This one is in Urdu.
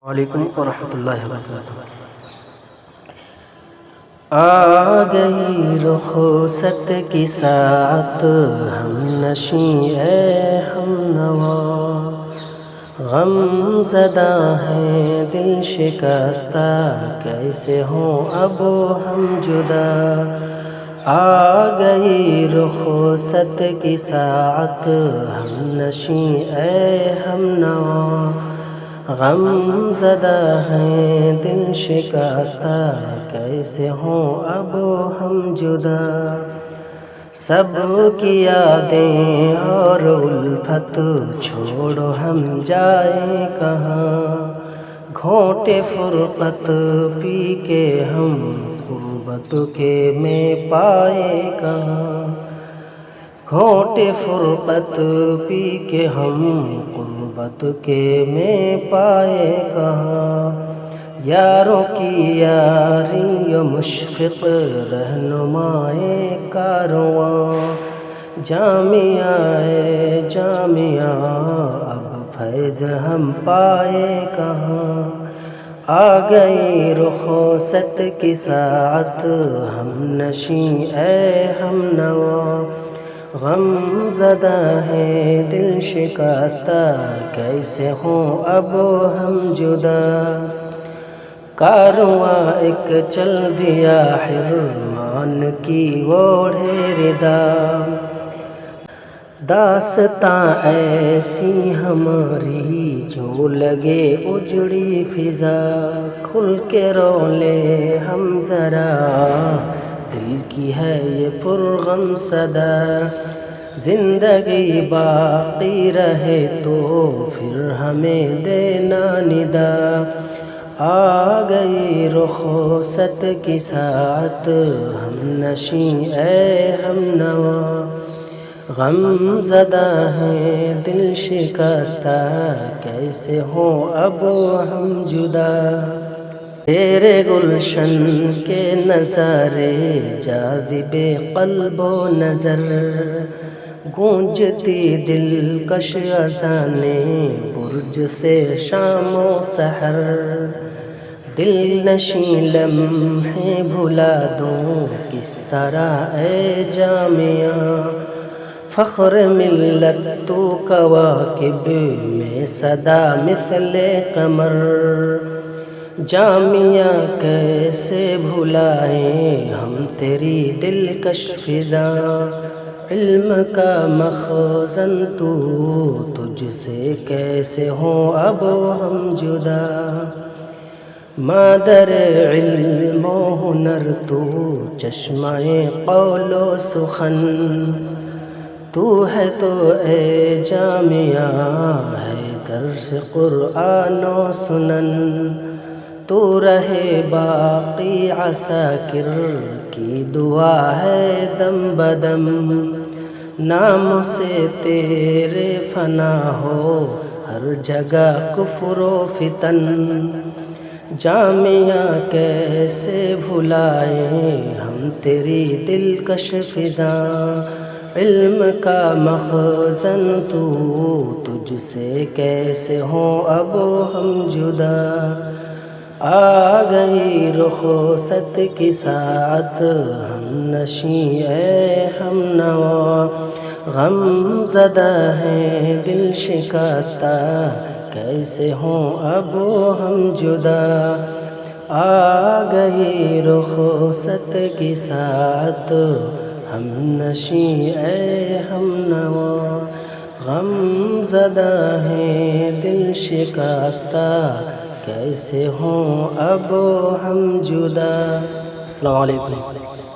وعلیکم ورحمۃ اللہ وبرکاتہ۔ آ گئی رخصت کی ساعت، ہم نشیں اے ہم نوا، غم زدہ ہیں دل شکستہ، کیسے ہوں اب ہم جدا۔ آ گئی رخصت کی ساعت، ہم نشیں اے ہم نوا، غم زدہ ہیں دل شکستہ، کیسے ہوں اب ہم جدا۔ سب کی یادیں اور الفت چھوڑو ہم جائیں کہاں، گھونٹے فرقت پی کے ہم غربت کے میں پائے کہاں، گھونٹے فرقت پی کے ہم غربت کے میں پائے کہاں۔ یاروں کی یاری و مشفق رہنمائے کارواں، جامعہ جامعہ اب فیض ہم پائے کہاں۔ آ گئی رخصت کی ساعت، ہم نشیں اے ہم نوا، غم زدہ ہے دل شکستہ، کیسے ہوں اب ہم جدا۔ کارواں ایک چل دیا حرمان کی اوڑھے ردا، داستاں ایسی ہماری جو لگے اجڑی فضا، کھل کے رو لے ہم ذرا، دل کی ہے یہ پرغم صدا۔ زندگی باقی رہے تو پھر ہمیں دینا ندا۔ آ گئی رخصت کی ساعت، ہم نشیں اے ہم نوا، غم زدہ ہیں دل شکستہ، کیسے ہوں اب ہم جدا۔ تیرے گلشن کے نظارے جاذب قلب و نظر، گونجتی دلکش اذانیں برج سے شام و سحر، دل نشیں لمحے بھلا دوں کس طرح اے جامعہ، فخر ملت تو کواکب میں صدا مثل قمر، جامعہ کیسے بھلائیں ہم تیری دلکش فضاں، علم کا مخزن تو، تجھ سے کیسے ہوں اب ہم جدا۔ مادر علم و ہنر تو، چشمہ قول و سخن تو ہے، تو اے جامعہ ہے درس قرآن و سنن، تو رہے باقی عساکر کی دعا ہے دم بدم، نام سے تیرے فنا ہو ہر جگہ کفر و فتن، جامعہ کیسے بھلائیں ہم تیری دلکش فضاں، علم کا مخزن تو، تجھ سے کیسے ہوں اب ہم جدا۔ آ گئی رخصت کی ساعت، ہم نشیں اے ہم نوا، غم زدہ ہیں دل شکستہ، کیسے ہوں اب ہم جدا۔ آ گئی رخصت کی ساعت، ہم نشیں اے ہم نوا، غم زدہ ہیں دل شکستہ، کیسے ہوں اب ہم جدا۔ السلام علیکم۔